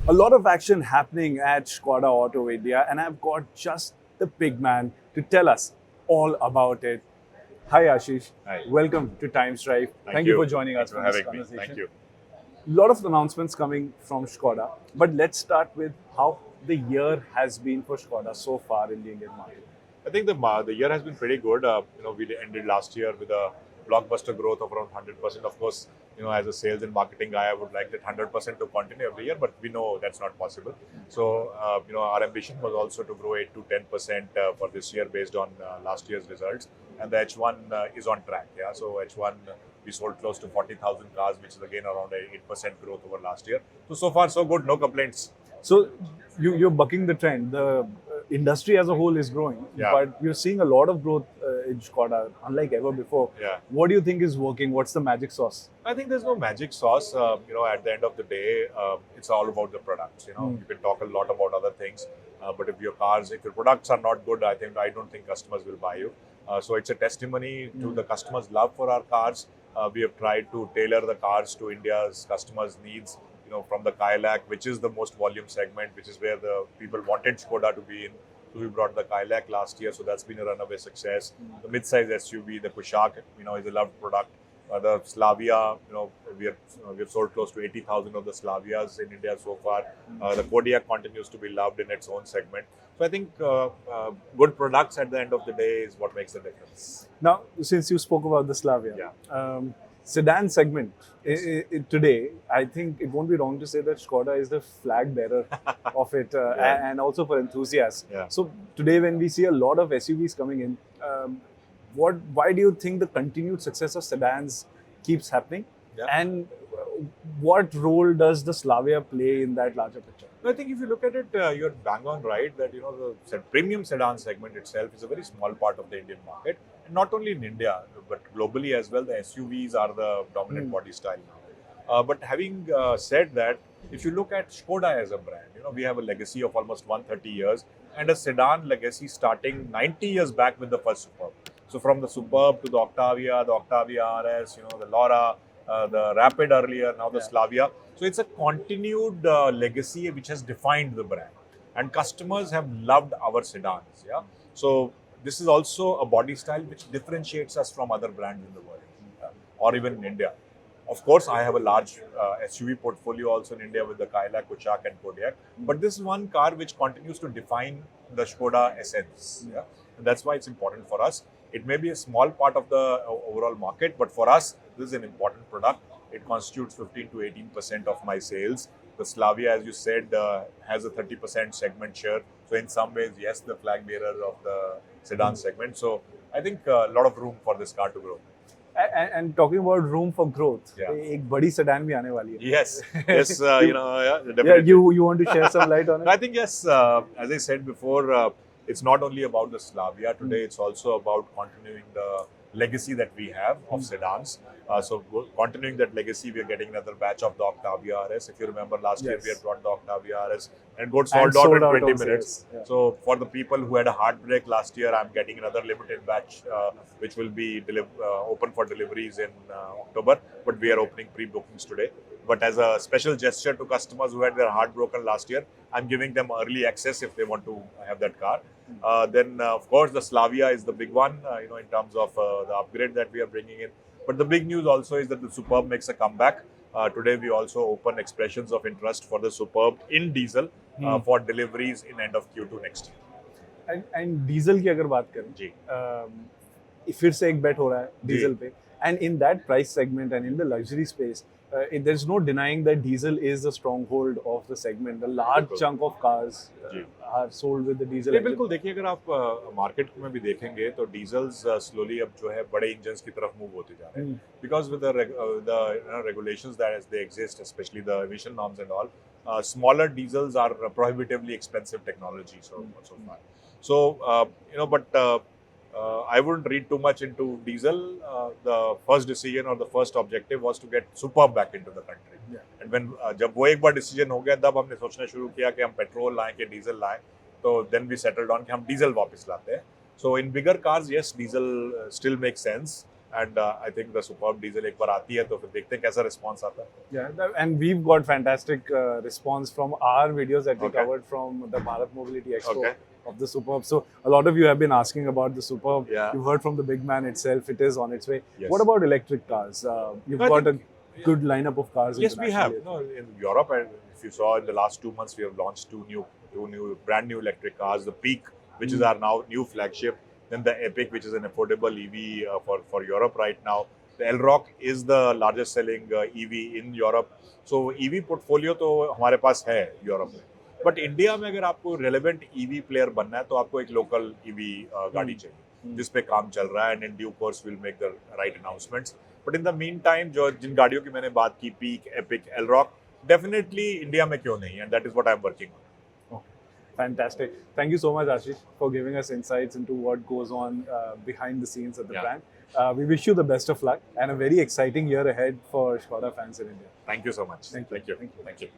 A lot of action happening at Skoda Auto India, and I've got just the big man to tell us all about it. Hi Ashish, Hi. welcome to Times Drive. Thank you for joining Thanks us for for this having me. conversation. Thank you. Lot of announcements coming from Skoda, but let's start with how the year has been for Skoda so far in the Indian market. I think the year has been pretty good. We ended last year with a blockbuster growth of around 100%. Of course, as a sales and marketing guy, I would like that 100% to continue every year, but we know that's not possible. So, our ambition was also to grow 8 to 10% for this year based on last year's results, and the H1 is on track. Yeah, so H1 we sold close to 40,000 cars, which is again around a 8% growth over last year. So far so good, no complaints. So you're bucking the trend. The industry as a whole is growing, Yeah. but you're seeing a lot of growth in Skoda, unlike ever before. Yeah. What do you think is working? What's the magic sauce? I think there's no magic sauce. At the end of the day, it's all about the products. You can talk a lot about other things, but if your products are not good, I don't think customers will buy you. So it's a testimony to the customers' love for our cars. We have tried to tailor the cars to India's customers' needs. From the Kailak, which is the most volume segment, which is where the people wanted Skoda to be in. So we brought the Kailak last year, so that's been a runaway success. The mid-size SUV, the Kushaq, is a loved product. The Slavia, we have sold close to 80,000 of the Slavias in India so far. The Kodiaq continues to be loved in its own segment. So I think good products at the end of the day is what makes the difference. Now, since you spoke about the Slavia, sedan segment today, I think it won't be wrong to say that Skoda is the flag bearer of it, and also for enthusiasts. Yeah. So today, when we see a lot of SUVs coming in, why do you think the continued success of sedans keeps happening? Yeah. And what role does the Slavia play in that larger picture? I think if you look at it, you're bang on right that the premium sedan segment itself is a very small part of the Indian market, and not only in India but globally as well. The SUVs are the dominant body style now. But having said that, if you look at Skoda as a brand, we have a legacy of almost 130 years and a sedan legacy starting 90 years back with the first Superb. So from the Superb to the Octavia RS, the Laura, the Rapid earlier, now the Slavia. So it's a continued legacy which has defined the brand, and customers have loved our sedans. Yeah. So this is also a body style which differentiates us from other brands in the world, or even in India. Of course, I have a large SUV portfolio also in India with the Kailak, Kushaq, and Kodiaq. But this is one car which continues to define the Skoda essence. Yeah? And that's why it's important for us. It may be a small part of the overall market, but for us, this is an important product. It constitutes 15 to 18% of my sales. The Slavia, as you said, has a 30% segment share. So in some ways, yes, the flag bearer of the sedan segment. So I think a lot of room for this car to grow. And talking about room for growth, Yeah. एक बड़ी sedan भी आने वाली है. Yes, definitely. Yeah, you want to share some light on it? I think yes, as I said before, it's not only about the Slavia today, it's also about continuing the legacy that we have of sedans. Continuing that legacy, we are getting another batch of the Octavia RS. If you remember last year, we had brought the Octavia RS and got sold out in 20 minutes. Yes. Yeah. So for the people who had a heartbreak last year, I'm getting another limited batch which will be open for deliveries in October. But we are opening pre-bookings today. But as a special gesture to customers who had their heart broken last year, I'm giving them early access if they want to have that car. Then, of course, the Slavia is the big one, in terms of the upgrade that we are bringing in. But the big news also is that the Superb makes a comeback. Today, we also open expressions of interest for the Superb in diesel for deliveries in end of Q2 next year. And diesel की अगर बात करें, जी. फिर से एक bet हो रहा है diesel पे. And in that price segment and in the luxury space, there's no denying that diesel is the stronghold of the segment. A large chunk of cars are sold with the diesel. नहीं, बिल्कुल देखिए, अगर आप market में भी देखेंगे तो diesels slowly अब जो है बड़े इंजन्स की तरफ मूव होते जा रहे हैं, because with the regulations that as they exist, especially the emission norms and all, smaller diesels are prohibitively expensive technology so far. So I wouldn't read too much into diesel. The first decision or the first objective was to get Superb back into the country. And when जब वो एक बार decision हो गया, तब हमने सोचना शुरू किया कि हम पेट्रोल लाएं कि डीजल लाएं. तो then we settled on कि हम डीजल वापस लाते हैं. So in bigger cars, yes, diesel still makes sense. and I think the Superb Diesel एक बार आती है तो फिर देखते हैं कैसा response आता है. And we've got fantastic response from our videos that we Okay. covered from the Bharat Mobility Expo Okay. of the Superb. So a lot of you have been asking about the Superb. Yeah. You've heard from the big man itself. It is on its way. Yes. What about electric cars? You've No, I got a think- good lineup of cars. Yes, we have. internationally. No, in Europe, and if you saw in the last 2 months, we have launched two new brand new electric cars. The Peak, which is our now new flagship, then the Epic, which is an affordable EV for Europe right now. The Elrock is the largest selling EV in Europe. So EV portfolio तो हमारे पास है Europe में. But India में अगर आपको relevant EV player बनना है तो आपको एक लोकल EV गाड़ी चाहिए जिस पे काम चल रहा है, and in due course will make the right announcements. But in the mean time जो जिन गाड़ियों की मैंने बात की, पीक, एपिक, एलरॉक, डेफिनेटली इंडिया में क्यों नहीं, and that is what I am working on. Fantastic. Thank you so much, Ashish, for giving us insights into what goes on behind the scenes at the Yeah. brand. We wish you the best of luck and a very exciting year ahead for Skoda fans in India. Thank you so much. Thank you. Thank you. Thank you. Thank you.